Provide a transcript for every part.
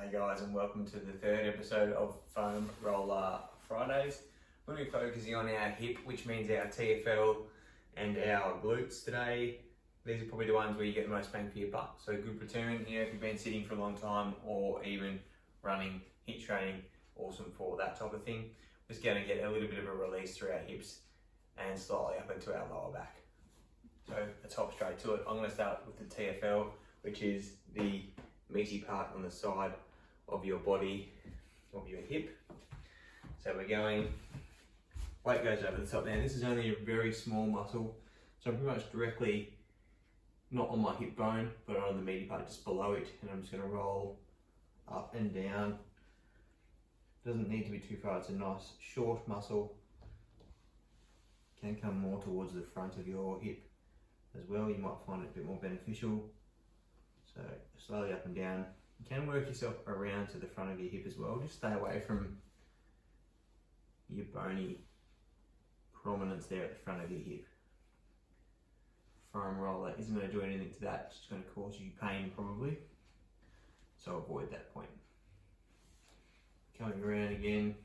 G'day guys, and welcome to the third episode of Foam Roller Fridays. We're going to be focusing on our hip, which means our TFL and our glutes today. These are probably the ones where you get the most bang for your buck. So good return here if you've been sitting for a long time or even running, HIIT training, awesome for that type of thing. We're just going to get a little bit of a release through our hips and slightly up into our lower back. So let's hop straight to it. I'm going to start with the TFL, which is the meaty part on the side of your body, of your hip. So we're going, weight goes over the top. Now this is only a very small muscle, so I'm pretty much directly, not on my hip bone, but on the meaty part just below it, and I'm just going to roll up and down. Doesn't need to be too far, it's a nice short muscle. Can come more towards the front of your hip as well, you might find it a bit more beneficial. So slowly up and down. You can work yourself around to the front of your hip as well. Just stay away from your bony prominence there at the front of your hip. Foam roller isn't going to do anything to that, it's just going to cause you pain probably. So avoid that point. Coming around again.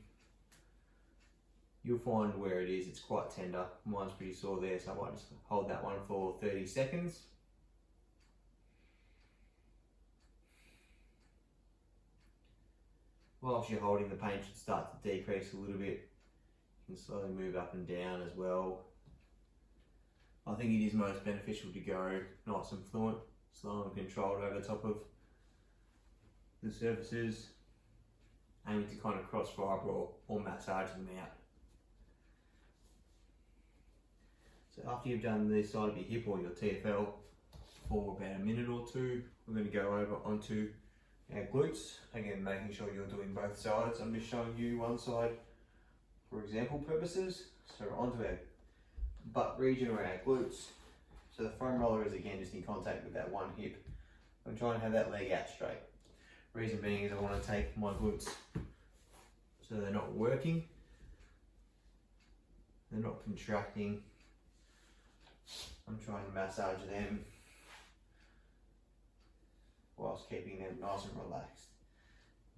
You'll find where it is, it's quite tender. Mine's pretty sore there, so I might just hold that one for 30 seconds. Whilst you're holding, the pain should start to decrease a little bit. You can slowly move up and down as well. I think it is most beneficial to go nice and fluent, slow and controlled over the top of the surfaces, aiming to kind of cross fibre or massage them out. So after you've done this side of your hip or your TFL for about a minute or two, we're going to go over onto our glutes. Again, making sure you're doing both sides. I'm just showing you one side for example purposes. So onto our butt region or our glutes. So the foam roller is again just in contact with that one hip. I'm trying to have that leg out straight. Reason being is I want to take my glutes so they're not working, they're not contracting. I'm trying to massage them whilst keeping them nice and relaxed.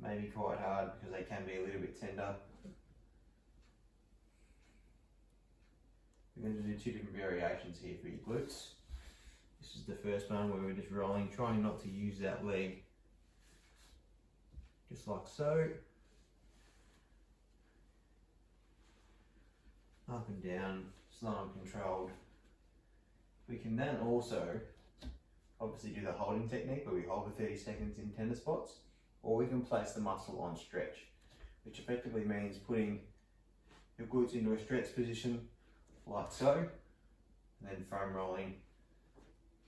Maybe quite hard because they can be a little bit tender. We're going to do two different variations here for your glutes. This is the first one where we're just rolling, trying not to use that leg. Just like so. Up and down, slow and controlled. We can then also obviously do the holding technique where we hold for 30 seconds in tender spots, or we can place the muscle on stretch, which effectively means putting your glutes into a stretch position like so, and then foam rolling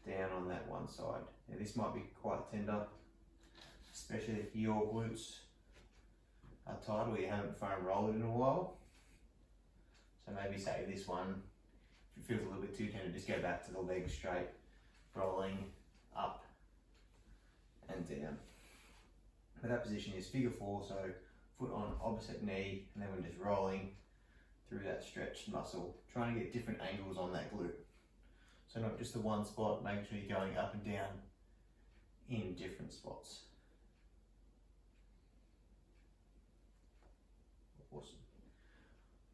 down on that one side. Now this might be quite tender, especially if your glutes are tight or you haven't foam rolled in a while. So maybe say this one, if it feels a little bit too tender, just go back to the leg straight, rolling up and down. But that position is figure 4, so foot on opposite knee, and then we're just rolling through that stretched muscle, trying to get different angles on that glute. So not just the one spot, making sure you're going up and down in different spots. Awesome.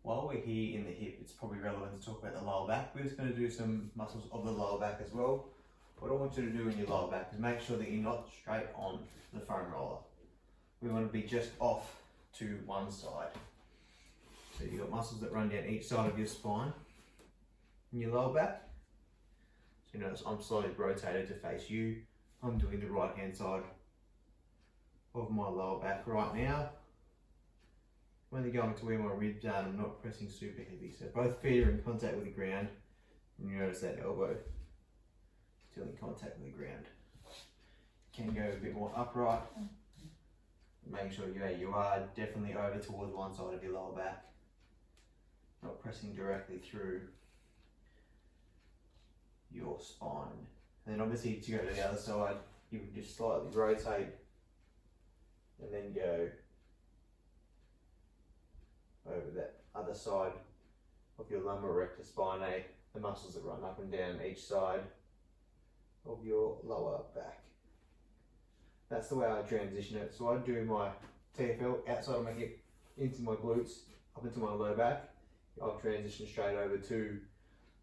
While we're here in the hip, it's probably relevant to talk about the lower back. We're just going to do some muscles of the lower back as well. What I want you to do in your lower back is make sure that you're not straight on the foam roller. We want to be just off to one side. So you've got muscles that run down each side of your spine in your lower back. So you notice I'm slowly rotated to face you. I'm doing the right hand side of my lower back right now. I'm only going to where my ribs are, and I'm not pressing super heavy. So both feet are in contact with the ground, and you notice that elbow still in contact with the ground. You can go a bit more upright, making sure you are definitely over towards one side of your lower back, not pressing directly through your spine. And then obviously to go to the other side, you can just slightly rotate and then go over that other side of your lumbar rectus spinae, the muscles that run up and down each side of your lower back. That's the way I transition it. So I do my TFL outside of my hip, into my glutes, up into my low back. I'll transition straight over to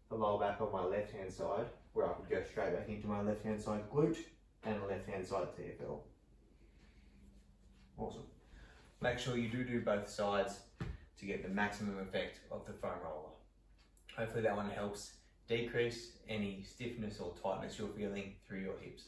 the lower back on my left hand side, where I could go straight back into my left hand side glute and a left hand side TFL. Awesome. Make sure you do both sides to get the maximum effect of the foam roller. Hopefully that one helps decrease any stiffness or tightness you're feeling through your hips.